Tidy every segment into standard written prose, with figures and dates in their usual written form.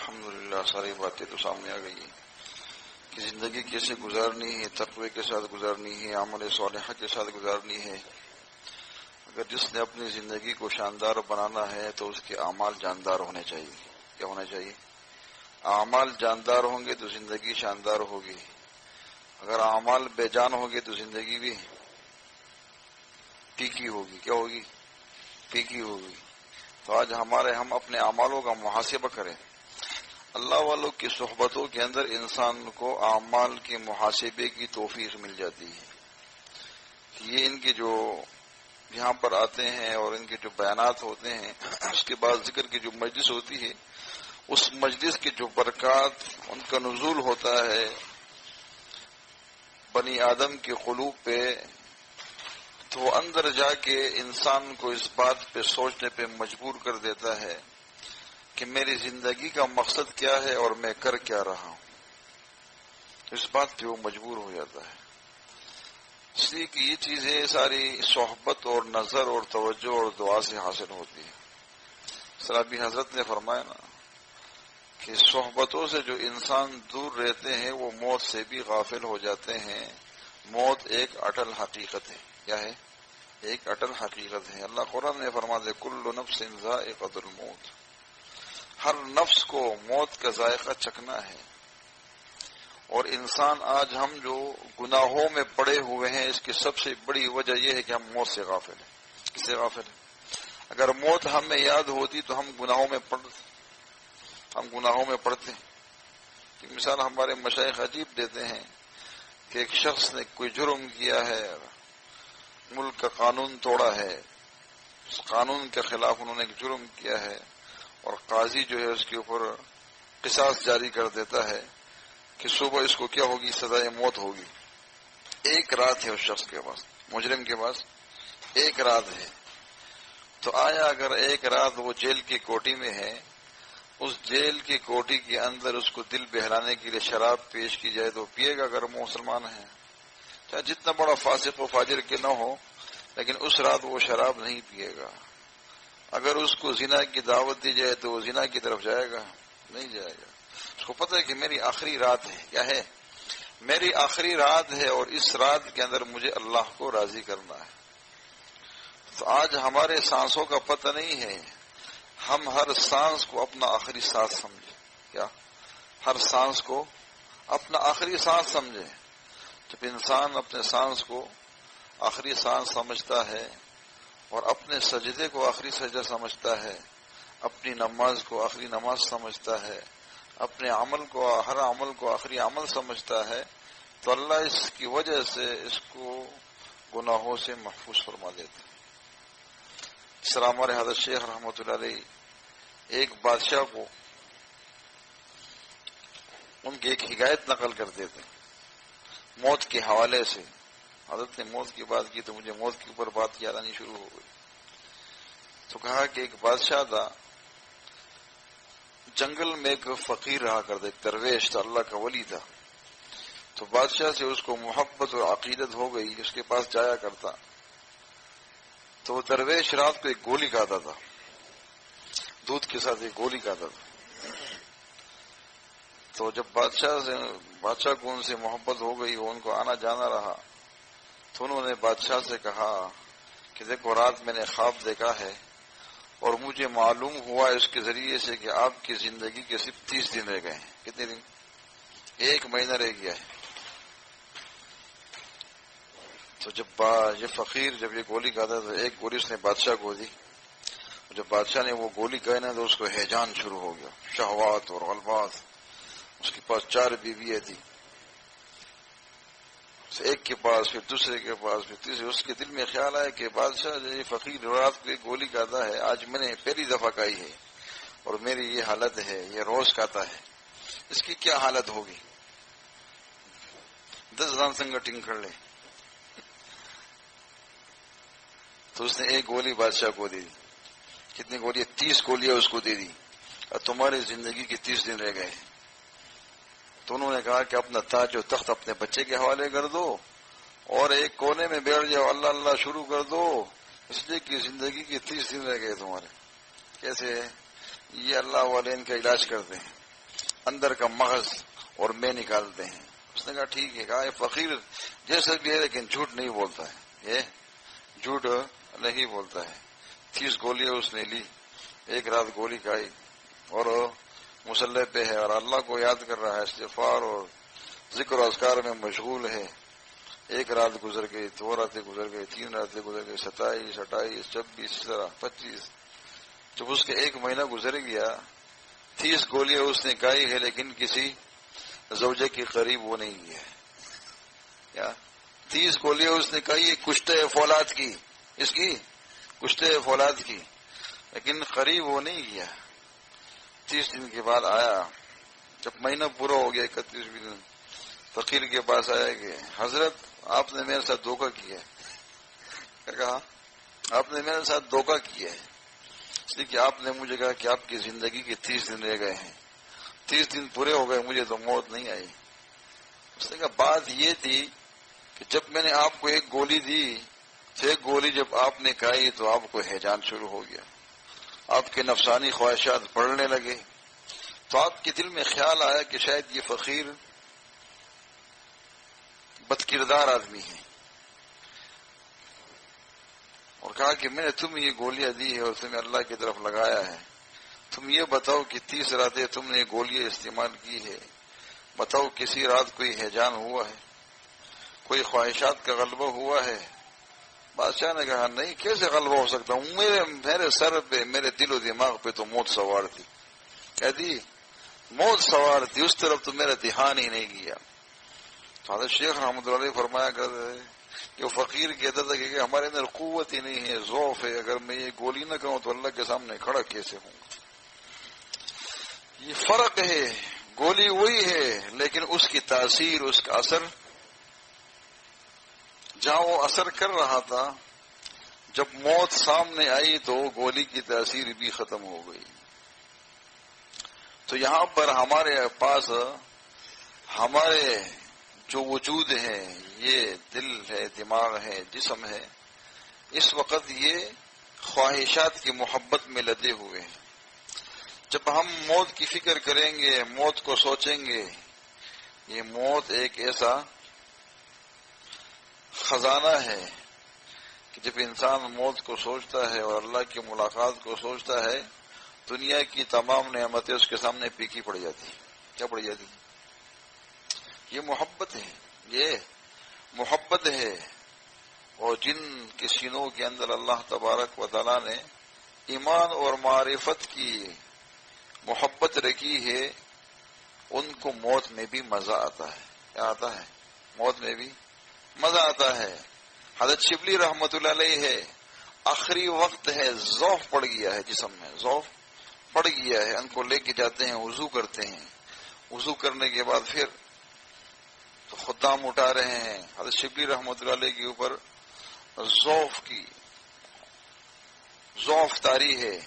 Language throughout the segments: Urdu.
الحمدللہ ساری باتیں تو سامنے آ گئی کہ زندگی کیسے گزارنی ہے، تقوی کے ساتھ گزارنی ہے، عمل صالحہ کے ساتھ گزارنی ہے۔ اگر جس نے اپنی زندگی کو شاندار بنانا ہے تو اس کے اعمال جاندار ہونے چاہیے۔ کیا ہونا چاہیے؟ اعمال جاندار ہوں گے تو زندگی شاندار ہوگی، اگر اعمال بے جان ہوں گے تو زندگی بھی پھیکی ہوگی۔ کیا ہوگی؟ پھیکی ہوگی۔ تو آج ہم اپنے اعمالوں کا محاسبہ کریں۔ اللہ والوں کی صحبتوں کے اندر انسان کو اعمال کے محاسبے کی توفیق مل جاتی ہے۔ یہ ان کے جو یہاں پر آتے ہیں اور ان کے جو بیانات ہوتے ہیں، اس کے بعد ذکر کی جو مجلس ہوتی ہے، اس مجلس کی جو برکات ان کا نزول ہوتا ہے بنی آدم کے قلوب پہ، تو وہ اندر جا کے انسان کو اس بات پہ سوچنے پہ مجبور کر دیتا ہے کہ میری زندگی کا مقصد کیا ہے اور میں کر کیا رہا ہوں۔ اس بات پہ وہ مجبور ہو جاتا ہے، اس لیے کہ یہ چیزیں ساری صحبت اور نظر اور توجہ اور دعا سے حاصل ہوتی ہے۔ سرابی حضرت نے فرمایا نا کہ صحبتوں سے جو انسان دور رہتے ہیں وہ موت سے بھی غافل ہو جاتے ہیں۔ موت ایک اٹل حقیقت ہے۔ کیا ہے؟ ایک اٹل حقیقت ہے۔ اللہ قرآن نے فرما دے کل نفس ذائقۃ الموت، ہر نفس کو موت کا ذائقہ چکھنا ہے۔ اور انسان آج ہم جو گناہوں میں پڑے ہوئے ہیں، اس کی سب سے بڑی وجہ یہ ہے کہ ہم موت سے غافل ہیں۔ کس سے غافل ہیں؟ اگر موت ہمیں یاد ہوتی تو ہم گناہوں میں پڑتے ہیں۔ مثال ہمارے مشائخ عجیب دیتے ہیں کہ ایک شخص نے کوئی جرم کیا ہے، ملک کا قانون توڑا ہے، اس قانون کے خلاف انہوں نے ایک جرم کیا ہے، اور قاضی جو ہے اس کے اوپر قصاص جاری کر دیتا ہے کہ صبح اس کو کیا ہوگی؟ سزائے موت ہوگی۔ ایک رات ہے اس شخص کے پاس، مجرم کے پاس ایک رات ہے۔ تو آیا اگر ایک رات وہ جیل کی کوٹھی میں ہے، اس جیل کی کوٹھی کے اندر اس کو دل بہلانے کے لیے شراب پیش کی جائے تو پیے گا؟ اگر وہ مسلمان ہے، چاہے جتنا بڑا فاسق و فاجر کے نہ ہو، لیکن اس رات وہ شراب نہیں پیے گا۔ اگر اس کو زنا کی دعوت دی جائے تو وہ زنا کی طرف جائے گا؟ نہیں جائے گا۔ اس کو پتہ ہے کہ میری آخری رات ہے۔ کیا ہے؟ میری آخری رات ہے، اور اس رات کے اندر مجھے اللہ کو راضی کرنا ہے۔ تو آج ہمارے سانسوں کا پتہ نہیں ہے، ہم ہر سانس کو اپنا آخری سانس سمجھیں۔ کیا؟ ہر سانس کو اپنا آخری سانس سمجھیں۔ جب انسان اپنے سانس کو آخری سانس سمجھتا ہے اور اپنے سجدے کو آخری سجدہ سمجھتا ہے، اپنی نماز کو آخری نماز سمجھتا ہے، اپنے عمل کو، ہر عمل کو آخری عمل سمجھتا ہے، تو اللہ اس کی وجہ سے اس کو گناہوں سے محفوظ فرما دیتا ہے۔ اس طرح ہمارے حضرت شیخ رحمۃ اللہ علیہ ایک بادشاہ کو ان کی ایک حکایت نقل کرتے تھے موت کے حوالے سے۔ حضرت نے موت کی بات کی تو مجھے موت کے اوپر بات یاد آنی شروع ہو گئی۔ تو کہا کہ ایک بادشاہ تھا، جنگل میں ایک فقیر رہا کرتا، ایک درویش تھا، اللہ کا ولی تھا۔ تو بادشاہ سے اس کو محبت اور عقیدت ہو گئی، اس کے پاس جایا کرتا۔ تو وہ درویش رات کو ایک گولی کھاتا تھا، دودھ کے ساتھ ایک گولی کھاتا تھا۔ تو جب بادشاہ کو ان سے محبت ہو گئی، وہ ان کو آنا جانا رہا، تو انہوں نے بادشاہ سے کہا کہ دیکھو رات میں نے خواب دیکھا ہے، اور مجھے معلوم ہوا اس کے ذریعے سے کہ آپ کی زندگی کے صرف 30 دن رہ گئے ہیں۔ کتنے دن؟ 1 مہینہ رہ گیا ہے۔ تو جب یہ فقیر جب یہ گولی کھاتا تو ایک گولی اس نے بادشاہ کو دی۔ جب بادشاہ نے وہ گولی کھائی نا تو اس کو ہیجان شروع ہو گیا، شہوات اور غلبات۔ اس کے پاس 4 بیویاں تھیں، ایک کے پاس، پھر دوسرے کے پاس، پھر تیسرے۔ اس کے دل میں خیال آیا کہ بادشاہ یہ فقیر رات کو ایک گولی کھاتا ہے، آج میں نے پہلی دفعہ کھائی ہے اور میری یہ حالت ہے، یہ روز کھاتا ہے، اس کی کیا حالت ہوگی؟ 10 سنگٹنگ کر لے۔ تو اس نے ایک گولی بادشاہ کو دے دی۔ کتنی گولی؟ 30 گولیاں اس کو دے دی، اور تمہاری زندگی کے 30 دن رہ گئے۔ تو انہوں نے کہا کہ اپنا تاج و تخت اپنے بچے کے حوالے کر دو اور ایک کونے میں بیٹھ جاؤ، اللہ اللہ شروع کر دو، اس لیے کہ زندگی کے 30 دن رہ گئے تمہارے۔ کیسے؟ یہ اللہ والے ان کا علاج کرتے ہیں۔ اندر کا مغز اور میں نکالتے ہیں. اس نے کہا ٹھیک ہے. کہا یہ فقیر جیسا بھی ہے لیکن جھوٹ نہیں بولتا ہے، یہ جھوٹ نہیں بولتا ہے. 30 گولیاں اس نے لی، ایک رات گولی کھائی اور مسلح پہ ہے اور اللہ کو یاد کر رہا ہے، استغفار اور ذکر و اذکار میں مشغول ہے. ایک رات گزر گئی، 2 راتیں گزر گئی، 3 راتیں گزر گئی، 27، 28، 26، اس طرح 25. جب اس کے 1 مہینہ گزر گیا، 30 گولیاں اس نے کھائی ہے لیکن کسی زوجہ کے قریب وہ نہیں گیا. کیا 30 گولیاں اس نے کھائی کشتے فولاد کی، اس کی کشتے فولاد کی، لیکن قریب وہ نہیں گیا. 30 دن کے بعد آیا، جب مہینہ پورا ہو گیا 31 دن، فقیر کے پاس آیا کہ حضرت آپ نے میرے ساتھ دھوکہ کیا ہے. کیا کہا؟ آپ نے میرے ساتھ دھوکہ کیا ہے، اس لیے کہ آپ نے مجھے کہا کہ آپ کی زندگی کے 30 دن رہ گئے ہیں، 30 دن پورے ہو گئے، مجھے تو موت نہیں آئی. اس نے کہا بات یہ تھی کہ جب میں نے آپ کو 1 گولی دی تو 1 گولی جب آپ نے کھائی تو آپ کو ہیجان شروع ہو گیا، آپ کے نفسانی خواہشات بڑھنے لگے، تو آپ کے دل میں خیال آیا کہ شاید یہ فقیر بد کردار آدمی ہے، اور کہا کہ میں نے تمہیں یہ گولیاں دی ہے اور تمہیں اللہ کی طرف لگایا ہے، تم یہ بتاؤ کہ 30 راتیں تم نے یہ گولیاں استعمال کی ہے، بتاؤ کسی رات کوئی ہیجان ہوا ہے، کوئی خواہشات کا غلبہ ہوا ہے؟ بادشاہ نے کہا نہیں، کیسے غلبہ ہو سکتا ہوں، میرے سر پہ، میرے دل و دماغ پہ تو موت سوار تھی. کہہ دی موت سوار تھی، اس طرف تو میرا دھیان ہی نہیں گیا. تو حضرت شیخ رحمۃ اللہ علیہ فرمایا کرتے تھے کہ وہ فقیر کہتا تھا کہ ہمارے اندر قوت ہی نہیں ہے، ضعف ہے، اگر میں یہ گولی نہ کہوں تو اللہ کے سامنے کھڑا کیسے ہوں گا. یہ فرق ہے، گولی وہی ہے لیکن اس کی تاثیر، اس کا اثر، جہاں وہ اثر کر رہا تھا جب موت سامنے آئی تو گولی کی تاثیر بھی ختم ہو گئی. تو یہاں پر ہمارے پاس ہمارے جو وجود ہے، یہ دل ہے، دماغ ہے، جسم ہے، اس وقت یہ خواہشات کی محبت میں لدے ہوئے ہیں. جب ہم موت کی فکر کریں گے، موت کو سوچیں گے، یہ موت ایک ایسا خزانہ ہے کہ جب انسان موت کو سوچتا ہے اور اللہ کی ملاقات کو سوچتا ہے، دنیا کی تمام نعمتیں اس کے سامنے پھیکی پڑ جاتی. کیا پڑ جاتی؟ یہ محبت ہے، یہ محبت ہے. اور جن کے سینوں کے اندر اللہ تبارک و تعالیٰ نے ایمان اور معرفت کی محبت رکھی ہے، ان کو موت میں بھی مزہ آتا ہے. کیا آتا ہے؟ موت میں بھی مزہ آتا ہے. حضرت شبلی رحمت اللہ علیہ ہے، آخری وقت ہے، ضعف پڑ گیا ہے، جسم میں ضعف پڑ گیا ہے، ان کو لے کے جاتے ہیں، وضو کرتے ہیں، وضو کرنے کے بعد پھر تو خدام اٹھا رہے ہیں. حضرت شبلی رحمت اللہ علیہ کے اوپر ضعف طاری ہے،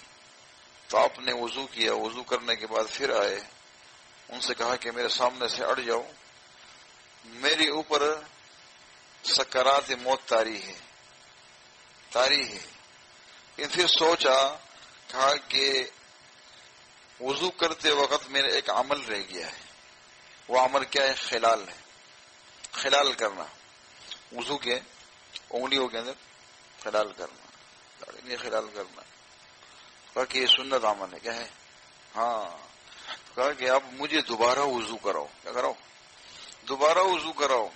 تو آپ نے وضو کیا، وضو کرنے کے بعد پھر آئے، ان سے کہا کہ میرے سامنے سے ہٹ جاؤ، میرے اوپر سکرات موت طاری ہے. لیکن پھر سوچا، کہا کہ وضو کرتے وقت میرا ایک عمل رہ گیا ہے. وہ عمل کیا ہے؟ خلال ہے، خلال کرنا، وضو کے انگلیوں کے اندر خلال کرنا، داڑھی میں خلال کرنا. کہا کہ یہ سنت عمل ہے. کیا ہے؟ ہاں. کہا کہ اب مجھے دوبارہ وضو کراؤ. کیا کراؤ؟ دوبارہ وضو کراؤ.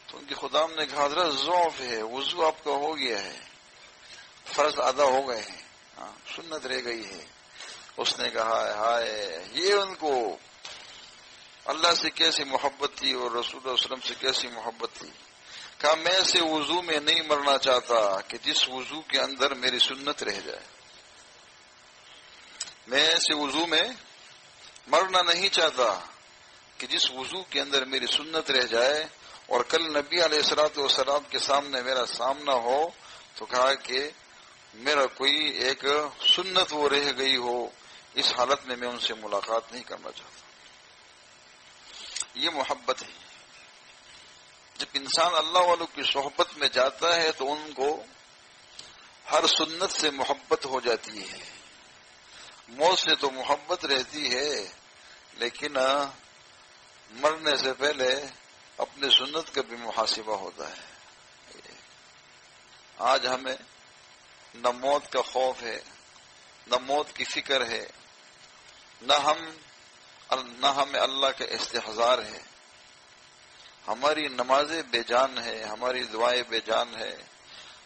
تو ان کے خدام نے کہا حضرت ضعف ہے، وضو آپ کا ہو گیا ہے، فرض ادا ہو گئے ہیں، ہاں سنت رہ گئی ہے. اس نے کہا ہائے، یہ ان کو اللہ سے کیسی محبت تھی اور رسول اللہ علیہ وسلم سے کیسی محبت تھی. کہا میں ایسے وضو میں نہیں مرنا چاہتا کہ جس وضو کے اندر میری سنت رہ جائے. میں ایسے وضو میں مرنا نہیں چاہتا کہ جس وضو کے اندر میری سنت رہ جائے اور کل نبی علیہ الصلوۃ والسلام کے سامنے میرا سامنا ہو تو کہا کہ میرا کوئی ایک سنت وہ رہ گئی ہو، اس حالت میں ان سے ملاقات نہیں کرنا چاہتا. یہ محبت ہے. جب انسان اللہ والوں کی صحبت میں جاتا ہے تو ان کو ہر سنت سے محبت ہو جاتی ہے. موت سے تو محبت رہتی ہے لیکن مرنے سے پہلے اپنے سنت کا بھی محاسبہ ہوتا ہے. آج ہمیں نہ موت کا خوف ہے، نہ موت کی فکر ہے، نہ ہمیں اللہ کا استحضار ہے. ہماری نمازیں بے جان ہے، ہماری دعائیں بے جان ہے،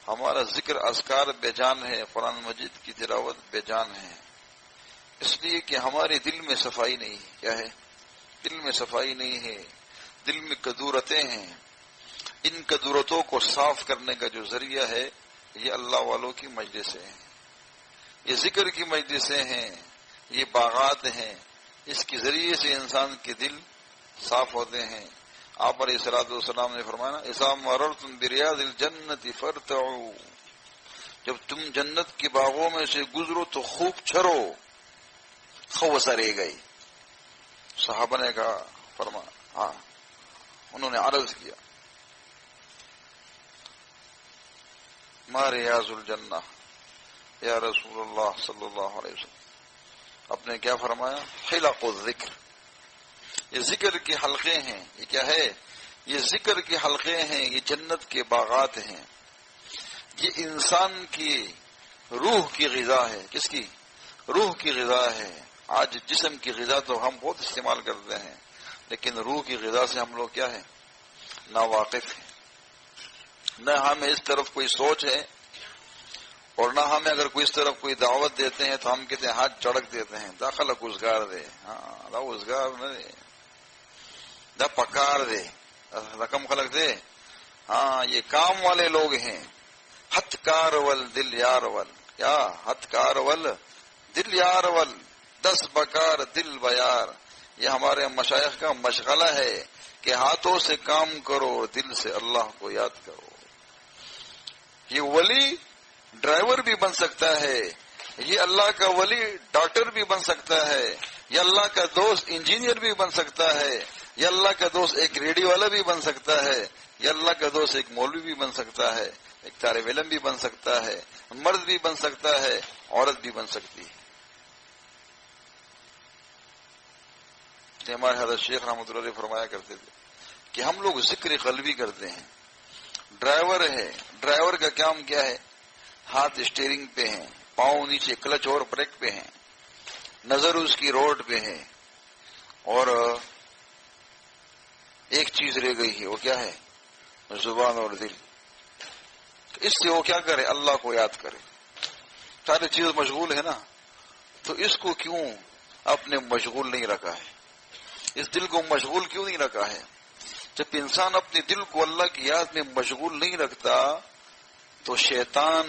ہمارا ذکر اذکار بے جان ہے، قرآن مجید کی تلاوت بے جان ہے. اس لیے کہ ہمارے دل میں صفائی نہیں ہے. کیا ہے؟ دل میں صفائی نہیں ہے، دل میں کدورتیں ہیں. ان کدورتوں کو صاف کرنے کا جو ذریعہ ہے یہ اللہ والوں کی مجلسیں ہیں، یہ ذکر کی مجلسیں ہیں، یہ باغات ہیں. اس کے ذریعے سے انسان کے دل صاف ہوتے ہیں. آپ علیہ الصلوۃ والسلام نے فرمایا اذا مررتم بریاض الجنۃ فارتعوا، جب تم جنت کے باغوں میں سے گزرو تو خوب چھرو. خوسرے گئی. صحابہ نے کہا ہاں، انہوں نے عرض کیا ما ریاض الجنہ یا رسول اللہ صلی اللہ علیہ وسلم. آپ نے کیا فرمایا؟ حلق الذکر، یہ ذکر کے حلقے ہیں. یہ کیا ہے؟ یہ ذکر کے حلقے ہیں، یہ جنت کے باغات ہیں. یہ انسان کی روح کی غذا ہے. کس کی؟ روح کی غذا ہے. آج جسم کی غذا تو ہم بہت استعمال کرتے ہیں، لیکن روح کی غذا سے ہم لوگ کیا ہے؟ ناواقف ہیں. نہ ہمیں اس طرف کوئی سوچ ہے، اور نہ ہمیں اگر کوئی اس طرف کوئی دعوت دیتے ہیں تو ہم کہتے ہیں ہاتھ چڑک دیتے ہیں، داخل گزگار دے. ہاں روزگار نہ دے، دا پکار دے، رقم خلق دے. ہاں یہ کام والے لوگ ہیں. ہتھ کار ول دل یار ول. کیا؟ ہتھ کار ول دل یار ول، 10 بکار دل بیار. یہ ہمارے مشائخ کا مشغلہ ہے کہ ہاتھوں سے کام کرو، دل سے اللہ کو یاد کرو. یہ ولی ڈرائیور بھی بن سکتا ہے، یہ اللہ کا ولی ڈاکٹر بھی بن سکتا ہے، یہ اللہ کا دوست انجینئر بھی بن سکتا ہے، یہ اللہ کا دوست ایک ریڈیو والا بھی بن سکتا ہے، یہ اللہ کا دوست ایک مولوی بھی بن سکتا ہے، ایک طالب علم بھی بن سکتا ہے، مرد بھی بن سکتا ہے، عورت بھی بن سکتی ہے. ہمارے حضرت شیخ رحمۃ اللہ علیہ فرمایا کرتے تھے کہ ہم لوگ ذکر قلبی کرتے ہیں. ڈرائیور ہے، ڈرائیور کا کام کیا ہے؟ ہاتھ اسٹیئرنگ پہ ہیں، پاؤں نیچے کلچ اور بریک پہ ہیں، نظر اس کی روڈ پہ ہے، اور ایک چیز رہ گئی ہے، وہ کیا ہے؟ زبان اور دل. اس سے وہ کیا کرے؟ اللہ کو یاد کرے. ساری چیز مشغول ہے نا، تو اس کو کیوں آپ نے مشغول نہیں رکھا ہے؟ اس دل کو مشغول کیوں نہیں رکھا ہے؟ جب انسان اپنے دل کو اللہ کی یاد میں مشغول نہیں رکھتا تو شیطان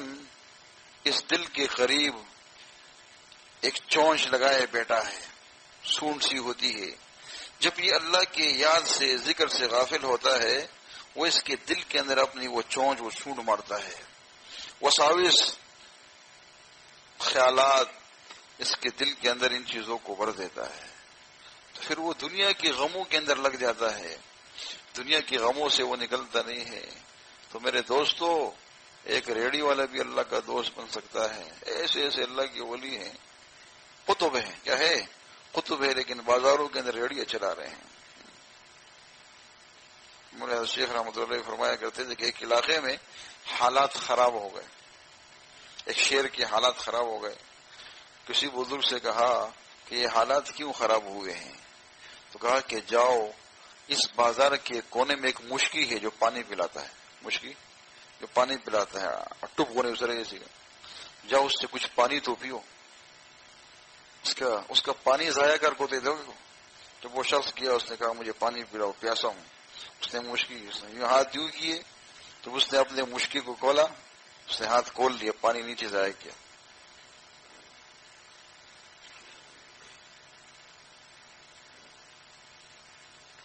اس دل کے قریب ایک چونچ لگائے بیٹھا ہے، سونڈ سی ہوتی ہے. جب یہ اللہ کی یاد سے ذکر سے غافل ہوتا ہے وہ اس کے دل کے اندر اپنی وہ چونچ وہ سونڈ مارتا ہے، وساوس خیالات اس کے دل کے اندر ان چیزوں کو بھر دیتا ہے. تو پھر وہ دنیا کے غموں کے اندر لگ جاتا ہے، دنیا کے غموں سے وہ نکلتا نہیں ہے. تو میرے دوستو، ایک ریڈیو والا بھی اللہ کا دوست بن سکتا ہے. ایسے ایسے اللہ کے ولی ہیں، قطب ہیں. کیا ہے؟ قطب ہے، لیکن بازاروں کے اندر ریڈیو چلا رہے ہیں. مولانا شیخ رحمۃ اللہ علیہ فرمایا کرتے تھے کہ ایک علاقے میں حالات خراب ہو گئے، ایک شہر کے حالات خراب ہو گئے. کسی بزرگ سے کہا کہ یہ حالات کیوں خراب ہوئے ہیں؟ تو کہا کہ جاؤ، اس بازار کے کونے میں ایک مشکی ہے جو پانی پلاتا ہے، مشکی جو پانی پلاتا ہے، ٹپ کونے اسرے جیسے، جاؤ اس سے کچھ پانی تو پیو، اس کا پانی ضائع کر کو دے دو. جب وہ شخص کیا، اس نے کہا مجھے پانی پلاؤ، پیاسا ہوں. اس نے یوں ہاتھ یوں کیے تو اس نے اپنے مشکی کو کھولا، اس نے ہاتھ کھول لیا، پانی نیچے ضائع کیا.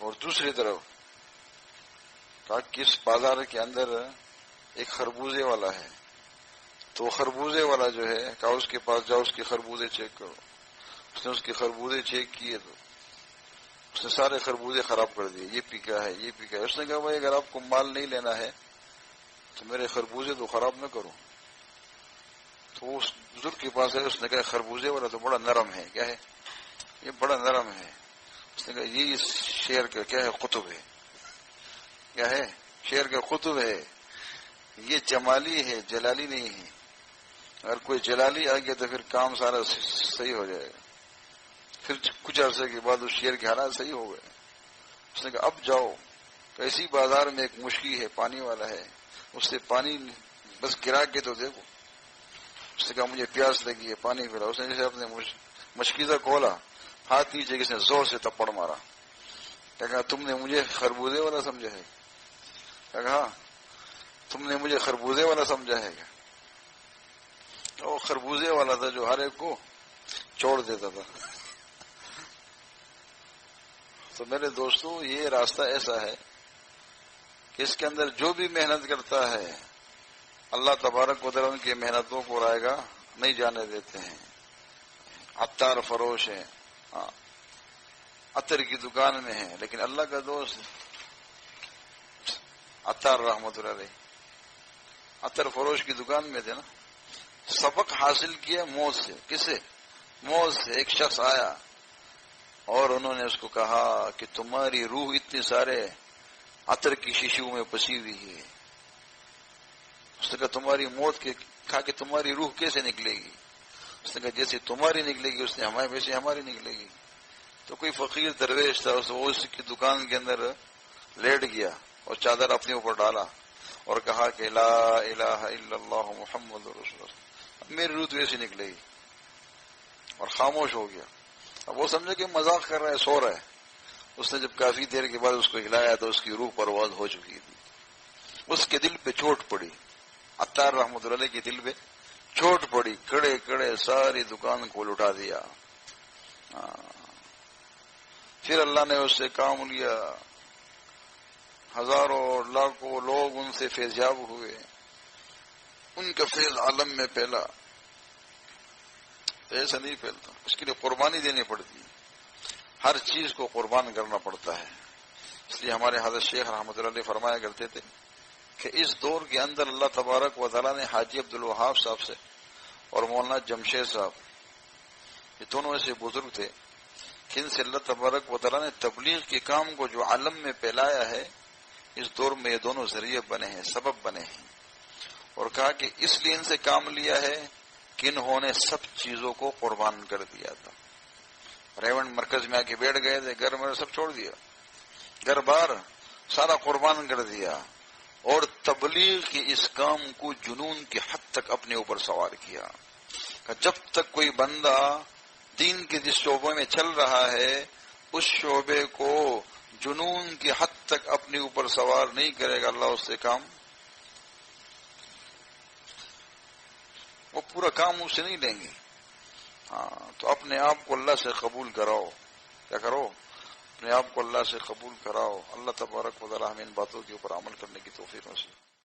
اور دوسری طرف کہا کہ اس بازار کے اندر ایک خربوزے والا ہے، تو خربوزے والا جو ہے کہا اس کے پاس جاؤ، اس کے خربوزے چیک کرو. اس نے اس کے خربوزے چیک کیے تو اس نے سارے خربوزے خراب کر دیے، یہ پیکا ہے، یہ پیکا ہے. اس نے کہا بھائی اگر آپ کو مال نہیں لینا ہے تو میرے خربوزے تو خراب نہ کرو. تو اس بزرگ کے پاس ہے، اس نے کہا خربوزے والا تو بڑا نرم ہے. کیا ہے؟ یہ بڑا نرم ہے. اس نے کہا یہ اس شعر کا کیا ہے، قطب ہے. کیا ہے؟ شعر کا قطب ہے. یہ جمالی ہے، جلالی نہیں ہے. اگر کوئی جلالی آ گیا تو پھر کام سارا صحیح ہو جائے گا. پھر کچھ عرصے کے بعد اس شعر کے حالات صحیح ہو گئے. اس نے کہا اب جاؤ تو اسی بازار میں ایک مشکی ہے، پانی والا ہے، اس سے پانی بس گرا کے تو دیکھو. اس نے کہا مجھے پیاس لگی ہے، پانی پلا. اس نے جیسے اپنے مشکیزہ کھولا، ہاتھ نیچے کس نے زور سے تپڑ مارا. کہا تم نے مجھے خربوزے والا سمجھا ہے؟ کہا تم نے مجھے خربوزے والا سمجھا ہے کیا؟ وہ خربوزے والا تھا جو ہر ایک کو چھوڑ دیتا تھا. تو میرے دوستو یہ راستہ ایسا ہے کہ اس کے اندر جو بھی محنت کرتا ہے اللہ تبارک و تعالیٰ ان کی محنتوں کو رائے گا نہیں جانے دیتے ہیں. عطار فروش ہے، عطر کی دکان میں ہے، لیکن اللہ کا دوست عطار رحمت اللہ علیہ عطر فروش کی دکان میں تھے نا. سبق حاصل کیا موت سے. کسے؟ موت سے. ایک شخص آیا اور انہوں نے اس کو کہا کہ تمہاری روح اتنے سارے عطر کی شیشیوں میں پسی ہوئی ہے. اس نے کہا تمہاری موت کے کہا کہ تمہاری روح کیسے نکلے گی؟ اس نے کہا جیسے تمہاری نکلے گی اس نے ہمارے ویسے ہماری نکلے گی. تو کوئی فقیر درویش تھا، اس کی دکان کے اندر لیٹ گیا اور چادر اپنے اوپر ڈالا اور کہا کہ لا الہ الا اللہ محمد رسول اللہ. اب میری روح تو ایسی نکلے گی، اور خاموش ہو گیا. اب وہ سمجھے کہ مذاق کر رہا ہے، سو رہا ہے. اس نے جب کافی دیر کے بعد اس کو ہلایا تو اس کی روح پرواز ہو چکی تھی. اس کے دل پہ چوٹ پڑی، عطار رحمت اللہ کے دل پہ چوٹ پڑی. کڑے کڑے ساری دکان کو لٹا دیا. پھر اللہ نے اس سے کام لیا. ہزاروں لاکھوں لوگ ان سے فیضیاب ہوئے. ان کا فیض عالم میں پھیلا. ایسا نہیں پھیلتا، اس کے لیے قربانی دینی پڑتی ہے. ہر چیز کو قربان کرنا پڑتا ہے. اس لیے ہمارے حضرت شیخ رحمۃ اللہ علیہ فرمایا کرتے تھے کہ اس دور کے اندر اللہ تبارک و تعالیٰ نے حاجی عبدالوہاب صاحب سے اور مولانا جمشید صاحب، یہ دونوں ایسے بزرگ تھے کہ ان سے اللہ تبارک و تعالیٰ نے تبلیغ کے کام کو جو عالم میں پھیلایا ہے، اس دور میں یہ دونوں ذریعے بنے ہیں، سبب بنے ہیں. اور کہا کہ اس لیے ان سے کام لیا ہے کہ انہوں نے سب چیزوں کو قربان کر دیا تھا. ریونڈ مرکز میں آ کے بیٹھ گئے تھے، گھر میں سب چھوڑ دیا، گھر بار سارا قربان کر دیا، اور تبلیغ کے اس کام کو جنون کی حد تک اپنے اوپر سوار کیا. کہ جب تک کوئی بندہ دین کے جس شعبے میں چل رہا ہے اس شعبے کو جنون کی حد تک اپنے اوپر سوار نہیں کرے گا، اللہ اس سے کام، وہ پورا کام اس سے نہیں لیں گے. تو اپنے آپ کو اللہ سے قبول کراؤ. کیا کرو؟ اپنے آپ کو اللہ سے قبول کراؤ. اللہ تبارک و تعالی ہمیں ان باتوں کے اوپر عمل کرنے کی توفیق نصیب.